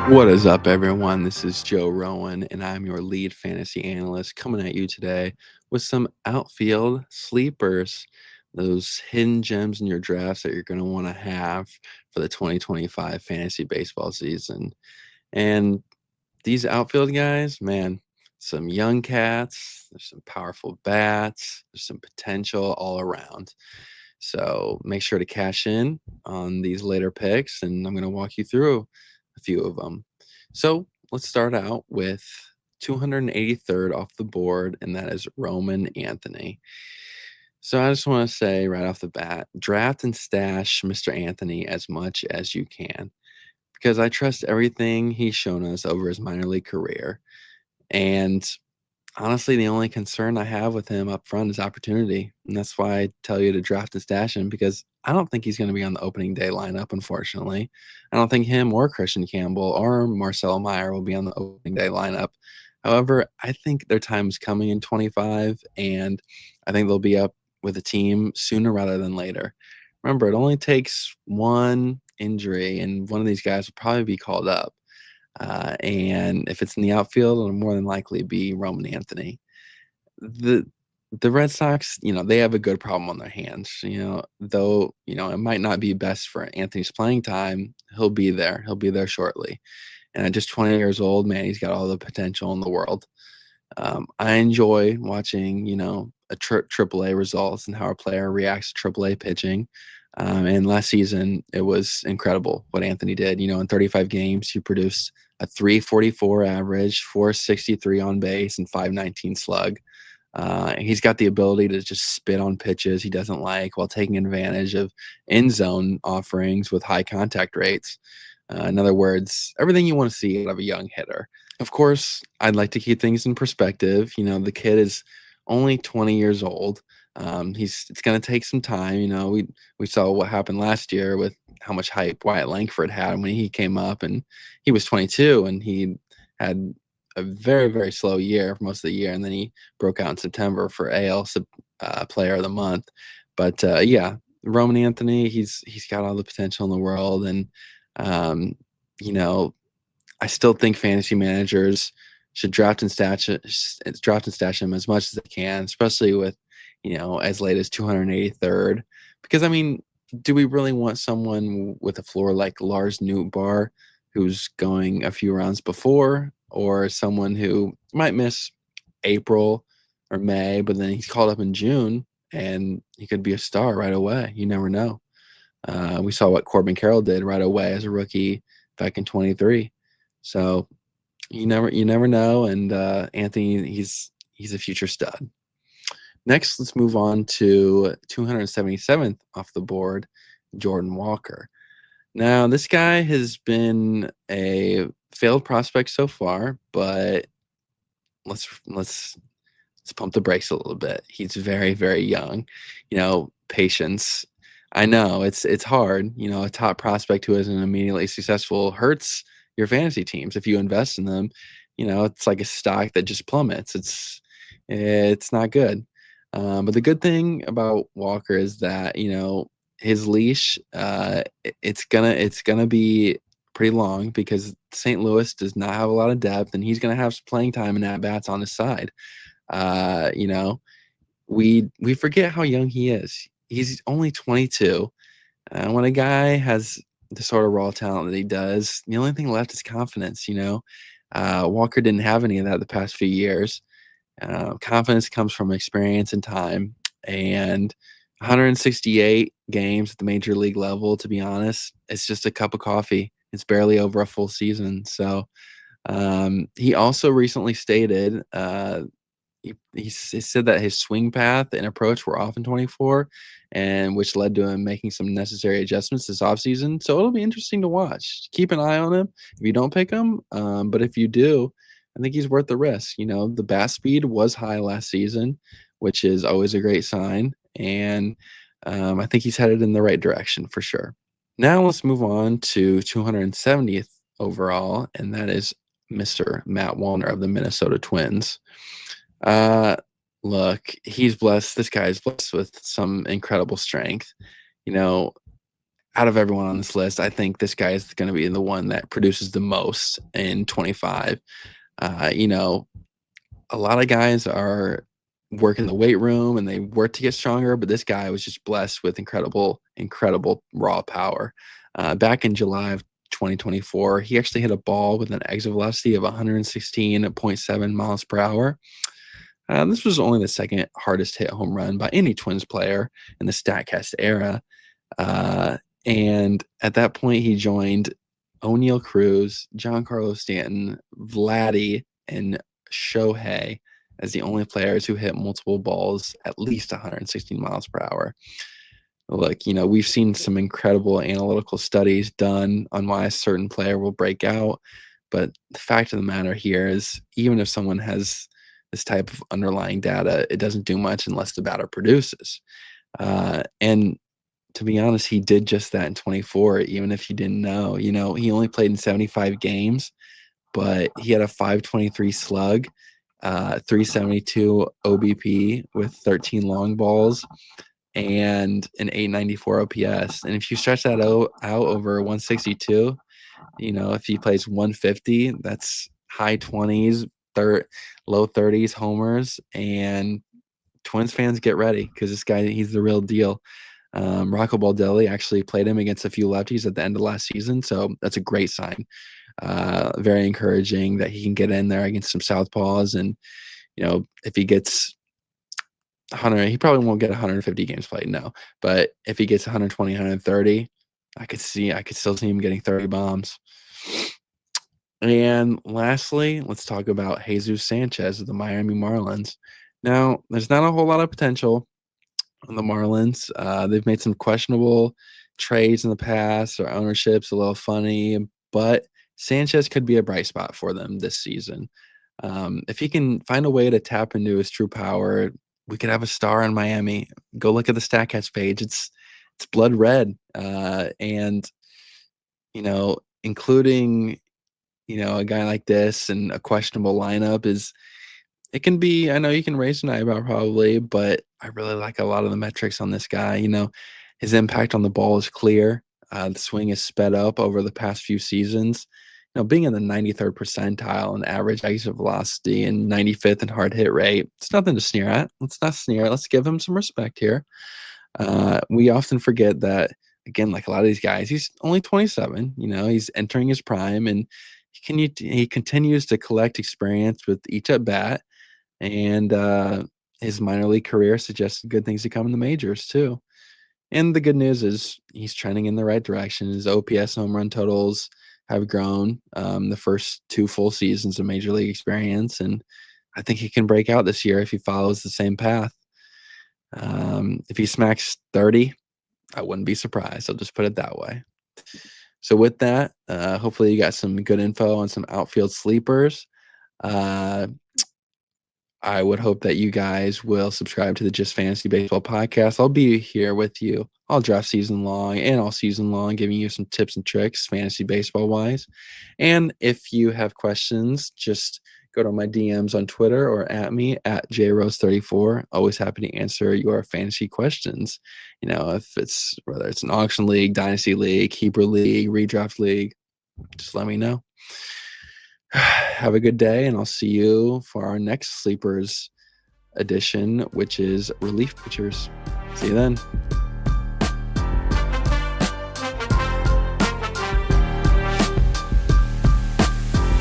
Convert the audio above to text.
What is up, everyone? This is Joe Rowan, and I'm your lead fantasy analyst coming at you today with some outfield sleepers, those hidden gems in your drafts that you're going to want to have for the 2025 fantasy baseball season. And these outfield guys, man, some young cats, there's some powerful bats, there's some potential all around. So make sure to cash in on these later picks, and I'm going to walk you through a few of them. So let's start out with 283rd off the board, and that is Roman Anthony. So I just want to say right off the bat, draft and stash Mr. Anthony as much as you can because I trust everything he's shown us over his minor league career. And honestly, the only concern I have with him up front is opportunity. And that's why I tell you to draft and stash him because I don't think he's going to be on the opening day lineup, unfortunately. I don't think him or Christian Campbell or Marcelo Meyer will be on the opening day lineup. However, I think their time is coming in 25, and I think they'll be up with a team sooner rather than later. Remember, it only takes one injury, and one of these guys will probably be called up. And if it's in the outfield, it'll more than likely be Roman Anthony. The the Red Sox, they have a good problem on their hands. Though, it might not be best for Anthony's playing time, he'll be there. He'll be there shortly. And at just 20 years old, man, he's got all the potential in the world. I enjoy watching, AAA results and how a player reacts to AAA pitching. And last season, it was incredible what Anthony did. In 35 games, he produced a 344 average, 463 on base, and 519 slug. He's got the ability to just spit on pitches he doesn't like while taking advantage of end zone offerings with high contact rates. In other words, everything you want to see out of a young hitter. Of course, I'd like to keep things in perspective. The kid is only 20 years old. It's going to take some time. We saw what happened last year with how much hype Wyatt Langford had when he came up, and he was 22, and he had a very, very slow year for most of the year, and then he broke out in September for AL Player of the Month. But yeah, Roman Anthony, he's got all the potential in the world, and um, you know, I still think fantasy managers should draft and stash him as much as they can, especially with, as late as 283rd. Because I mean, do we really want someone with a floor like Lars Nootbaar, who's going a few rounds before, or someone who might miss April or May, but then he's called up in June and he could be a star right away? You never know. We saw what Corbin Carroll did right away as a rookie back in 23. So you never know. And Anthony, he's a future stud. Next, let's move on to 277th off the board, Jordan Walker. Now, this guy has been a failed prospect so far, but let's pump the brakes a little bit. He's very, very young. Patience. I know it's hard. A top prospect who isn't immediately successful hurts your fantasy teams if you invest in them. It's like a stock that just plummets. It's not good. But the good thing about Walker is that his leash, it's gonna be pretty long because St. Louis does not have a lot of depth, and he's gonna have some playing time and at bats on his side. Uh, you know, we forget how young he is. He's only 22. When a guy has the sort of raw talent that he does, the only thing left is confidence. Walker didn't have any of that the past few years. Confidence comes from experience and time. And 168 games at the major league level, to be honest, it's just a cup of coffee. It's barely over a full season. So he also recently stated he said that his swing path and approach were off in 24, and which led to him making some necessary adjustments this offseason. So it'll be interesting to watch. Keep an eye on him if you don't pick him. But if you do, I think he's worth the risk. The bat speed was high last season, which is always a great sign. And I think he's headed in the right direction for sure. Now let's move on to 270th overall, and that is Mr. Matt Wallner of the Minnesota Twins. Uh, Look, he's blessed. This guy is blessed with some incredible strength. You know, out of everyone on this list, I think this guy is going to be the one that produces the most in 25. You know, a lot of guys are working the weight room and they work to get stronger, but this guy was just blessed with incredible raw power. Back in July of 2024, he actually hit a ball with an exit velocity of 116.7 miles per hour. This was only the second hardest hit home run by any Twins player in the StatCast era. Uh, and at that point, he joined O'Neal Cruz, Giancarlo Stanton, Vladdy, and Shohei as the only players who hit multiple balls at least 116 miles per hour. Look, we've seen some incredible analytical studies done on why a certain player will break out. But the fact of the matter here is, even if someone has this type of underlying data, it doesn't do much unless the batter produces. And to be honest, he did just that in 24, even if you didn't know. He only played in 75 games, but he had a 523 slug, 372 OBP with 13 long balls, and an 894 OPS. And if you stretch that out over 162, if he plays 150, that's high 20s, low 30s homers. And Twins fans, get ready, because this guy, he's the real deal. Rocco Baldelli actually played him against a few lefties at the end of last season, so that's a great sign. Very encouraging that he can get in there against some southpaws. And if he gets 100, he probably won't get 150 games played, no. But if he gets 120, 130, I could still see him getting 30 bombs. And lastly, let's talk about Jesus Sanchez of the Miami Marlins. Now, there's not a whole lot of potential on the Marlins. They've made some questionable trades in the past. Their ownership's a little funny, but Sanchez could be a bright spot for them this season. If he can find a way to tap into his true power, we could have a star in Miami. Go look at the StatCast page. It's blood red. And including a guy like this and a questionable lineup it can be, I know you can raise an eyebrow probably, but I really like a lot of the metrics on this guy. His impact on the ball is clear. The swing is sped up over the past few seasons. Being in the 93rd percentile in average exit velocity and 95th in hard hit rate, it's nothing to sneer at. Let's not sneer. Let's give him some respect here. We often forget that, again, like a lot of these guys, he's only 27. He's entering his prime, and he continues to collect experience with each at bat. And his minor league career suggested good things to come in the majors too. And the good news is he's trending in the right direction. His OPS home run totals have grown the first 2 full seasons of major league experience, and I think he can break out this year if he follows the same path. If he smacks 30, I wouldn't be surprised. I'll just put it that way. So with that, hopefully you got some good info on some outfield sleepers. I would hope that you guys will subscribe to the Just Fantasy Baseball podcast. I'll be here with you all draft season long and all season long, giving you some tips and tricks, fantasy baseball wise. And if you have questions, just go to my DMs on Twitter or at me at jrose34. Always happy to answer your fantasy questions. If it's whether it's an auction league, dynasty league, keeper league, redraft league, just let me know. Have a good day, and I'll see you for our next Sleepers edition, which is relief pitchers. See you then.